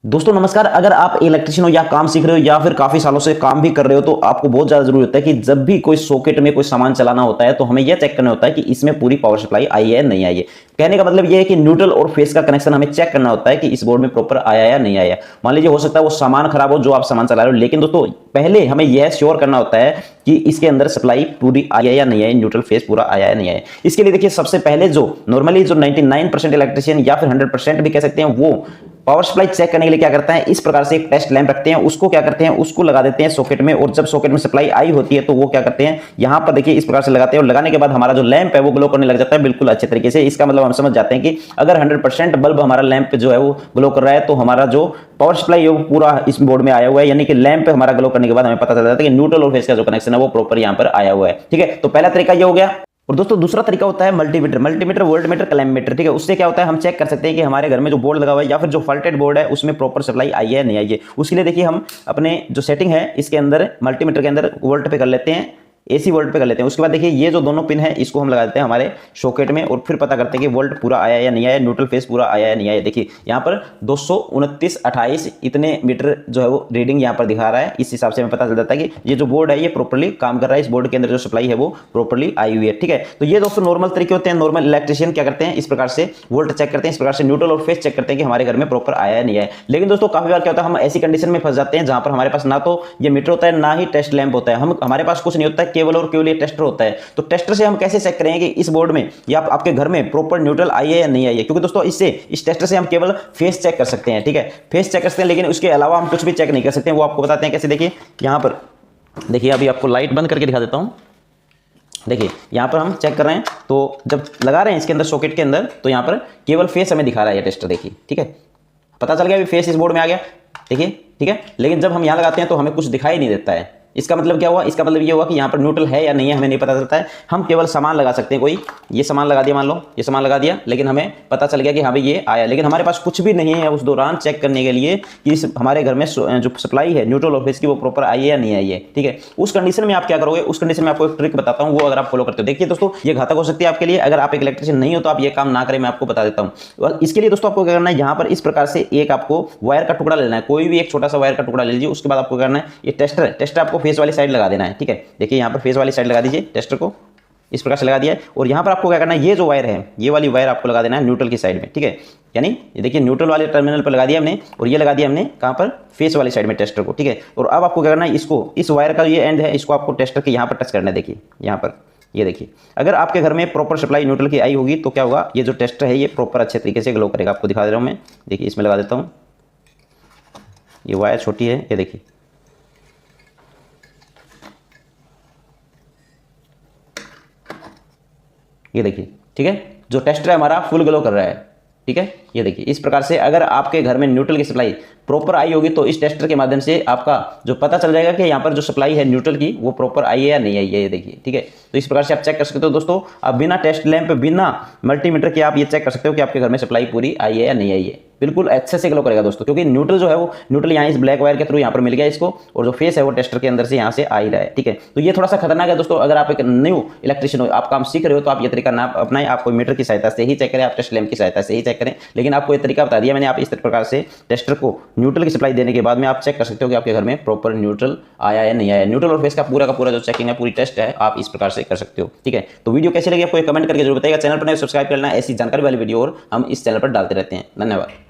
दोस्तों नमस्कार। अगर आप इलेक्ट्रिशियन हो या काम सीख रहे हो या फिर काफी सालों से काम भी कर रहे हो तो आपको बहुत ज्यादा जरूरी होता है कि जब भी कोई सॉकेट में कोई सामान चलाना होता है तो हमें यह चेक करना होता है कि इसमें पूरी पावर सप्लाई आई है नहीं आई है। कहने का मतलब यह है कि न्यूट्रल और फेस का कनेक्शन हमें चेक करना होता है कि इस बोर्ड में प्रॉपर आया या नहीं आया। मान लीजिए हो सकता है वो सामान खराब हो जो आप सामान चला रहे हो, लेकिन दोस्तों पहले हमें यह श्योर करना होता है कि इसके अंदर सप्लाई पूरी आई है या नहीं आई, न्यूट्रल फेस पूरा आया है नहीं आया। इसके लिए देखिए सबसे पहले जो नॉर्मली जो 99% इलेक्ट्रिशियन या फिर 100% भी कह सकते हैं वो पावर सप्लाई चेक करने के लिए क्या करते हैं, इस प्रकार से एक टेस्ट लैंप रखते हैं, उसको क्या करते हैं, उसको लगा देते हैं सॉकेट में। और जब सॉकेट में सप्लाई आई होती है तो वो क्या करते हैं, यहां पर देखिए इस प्रकार से लगाते हैं और लगाने के बाद हमारा जो लैंप है वो ग्लो करने लग जाता है बिल्कुल अच्छे तरीके से। इसका मतलब हम समझ जाते हैं कि अगर 100% बल्ब हमारा लैंप जो है वो ग्लो कर रहा है तो हमारा जो पावर सप्लाई है वो पूरा इस बोर्ड में आया हुआ है, यानी कि लैंप हमारा ग्लो करने के बाद हमें पता चल जाता है कि न्यूट्रल और फेस का जो कनेक्शन है वो प्रॉपर यहां पर आया हुआ है। ठीक है, तो पहला तरीका ये हो गया। और दोस्तों दूसरा तरीका होता है मल्टीमीटर, वोल्टमीटर, क्लैम्पमीटर। ठीक है, उससे क्या होता है हम चेक कर सकते हैं कि हमारे घर में जो बोर्ड लगा हुआ है या फिर जो फॉल्टेड बोर्ड है उसमें प्रॉपर सप्लाई आई है नहीं आई है। उसके लिए देखिए हम अपने जो सेटिंग है इसके अंदर मल्टीमीटर के अंदर वोल्ट पे कर लेते हैं, एसी वोल्ट पे कर लेते हैं। उसके बाद देखिए ये जो दोनों पिन है इसको हम लगा देते हैं हमारे सॉकेट में और फिर पता करते हैं कि वोल्ट पूरा आया या नहीं आया, न्यूट्रल फेस पूरा आया या नहीं आया। देखिए यहाँ पर 229.28 इतने मीटर जो है वो रीडिंग यहाँ पर दिखा रहा है। इस हिसाब से हमें पता चल जाता है कि ये जो बोर्ड है ये प्रॉपर्ली काम कर रहा है, इस बोर्ड के अंदर जो सप्लाई है वो प्रॉपर्ली आई हुई है। ठीक है, तो ये दोस्तों नॉर्मल तरीके होते हैं। नॉर्मल इलेक्ट्रिशियन क्या करते हैं, इस प्रकार से वोल्ट चेक करते हैं, इस प्रकार से न्यूट्रल और फेस चेक करते हैं कि हमारे घर में प्रॉपर आया या नहीं आया। लेकिन दोस्तों काफी बार क्या होता है हम ऐसी कंडीशन में फंस जाते हैं जहां पर हमारे पास ना तो ये मीटर होता है ना ही टेस्ट लैंप होता है, हमारे पास कुछ नहीं होता है, केवल और केवल ये टेस्टर होता है। तो टेस्टर से हम कैसे चेक करेंगे कि इस बोर्ड में या आपके घर में प्रॉपर न्यूट्रल आई है या नहीं आई है, क्योंकि दोस्तों इस टेस्टर से हम केवल फेस चेक कर सकते हैं। ठीक है, फेस चेक कर सकते हैं, लेकिन उसके अलावा हम कुछ भी चेक नहीं कर सकते। वो आपको बताते हैं कैसे। देखिए यहां पर देखिए, अभी आपको लाइट बंद करके दिखा देता हूं। देखिए यहां पर हम चेक कर रहे हैं तो जब लगा रहे हैं इसके अंदर सॉकेट के अंदर तो यहां पर केवल फेस हमें दिखा रहा है ये टेस्टर। देखिए ठीक है, पता चल गया अभी फेस इस बोर्ड में आ गया। देखिए ठीक है, लेकिन जब हम यहां लगाते हैं तो हमें कुछ दिखाई नहीं देता है। इसका मतलब क्या हुआ, इसका मतलब ये हुआ कि यहाँ पर न्यूट्रल है या नहीं है हमें नहीं पता चलता है। हम केवल सामान लगा सकते हैं, कोई ये सामान लगा दिया, मान लो ये सामान लगा दिया, लेकिन हमें पता चल गया कि हाँ भाई ये आया, लेकिन हमारे पास कुछ भी नहीं है उस दौरान चेक करने के लिए कि इस हमारे घर में जो सप्लाई है न्यूट्रल और फेस की वो प्रॉपर आई है या नहीं आई है। ठीक है, उस कंडीशन में आप क्या करोगे, उस कंडीशन में आपको एक ट्रिक बताता हूँ, वो अगर आप फॉलो करते हो देखिए दोस्तों ये घातक हो सकती है आपके लिए। अगर आप एक इलेक्ट्रिशियन नहीं हो तो आप ये काम ना करें, मैं आपको बता देता हूँ। इसके लिए दोस्तों आपको क्या करना है, यहाँ पर इस प्रकार से एक आपको वायर का टुकड़ा लेना है, कोई भी एक छोटा सा वायर का टुकड़ा ले लीजिए। उसके बाद आपको करना है ये टेस्टर आपको फेस वाली साइड लगा देना है। ठीक है, देखिए यहां पर फेस वाली साइड लगा दीजिए, टेस्टर को इस प्रकार से लगा दिया है। और यहां पर आपको क्या करना है, ये जो वायर है ये वाली वायर आपको लगा देना है न्यूट्रल की साइड में। ठीक है, यानी ये देखिए न्यूट्रल वाले टर्मिनल पर लगा दिया हमने और ये लगा दिया हमने कहां पर, फेस वाली साइड में टेस्टर को। ठीक है, और अब आपको क्या करना है, इसको इस वायर का ये एंड है इसको आपको टेस्टर के यहां पर टच करना है। देखिए यहां पर ये देखिए, अगर आपके घर में प्रॉपर सप्लाई न्यूट्रल की आई होगी तो क्या होगा, ये जो टेस्टर है ये प्रॉपर अच्छे तरीके से ग्लो करेगा। आपको दिखा दे रहा हूं मैं, देखिए इसमें लगा देता हूं, ये वायर छोटी है, ये देखिए ये देखिए। ठीक है, जो टेस्टर है हमारा फुल ग्लो कर रहा है। ठीक है, ये देखिए इस प्रकार से अगर आपके घर में न्यूट्रल की सप्लाई प्रॉपर आई होगी तो इस टेस्टर के माध्यम से आपका जो पता चल जाएगा कि यहाँ पर जो सप्लाई है न्यूट्रल की वो प्रॉपर आई है या नहीं आई है। ये देखिए ठीक है, तो इस प्रकार से आप चेक कर सकते हो दोस्तों। आप बिना टेस्ट लैंप बिना मल्टीमीटर के आप ये चेक कर सकते हो कि आपके घर में सप्लाई पूरी आई है या नहीं आई है। बिल्कुल अच्छे से ग्लो करेगा दोस्तों, क्योंकि न्यूट्रल जो है वो न्यूट्रल यहाँ इस ब्लैक वायर के थ्रू यहाँ पर मिल गया इसको, और जो फेस है वो टेस्टर के अंदर से यहाँ से आ ही रहा है। ठीक है, तो ये थोड़ा सा खतरनाक है दोस्तों। अगर आप एक न्यू इलेक्ट्रिशियन हो, आप काम सीख रहे हो तो आप ये तरीका ना अपनाएं, आप कोई मीटर की सहायता से ही चेक करें, आप टेस्ट लैंप की सहायता से ही चेक करें। लेकिन आपको ये तरीका बता दिया मैंने, आप इस प्रकार से टेस्टर को न्यूट्रल की सप्लाई देने के बाद में आप चेक कर सकते हो कि आपके घर में प्रॉपर न्यूट्रल आया या नहीं आया। न्यूट्रल और फेस का पूरा जो चेकिंग है, पूरी टेस्ट है, आप इस प्रकार से कर सकते हो। ठीक है, तो वीडियो कैसे लगी आपको कमेंट करके जरूर बताइएगा। चैनल पर नए सब्सक्राइब कर लेना, ऐसी जानकारी वाली वीडियो और हम इस चैनल पर डालते रहते हैं। धन्यवाद।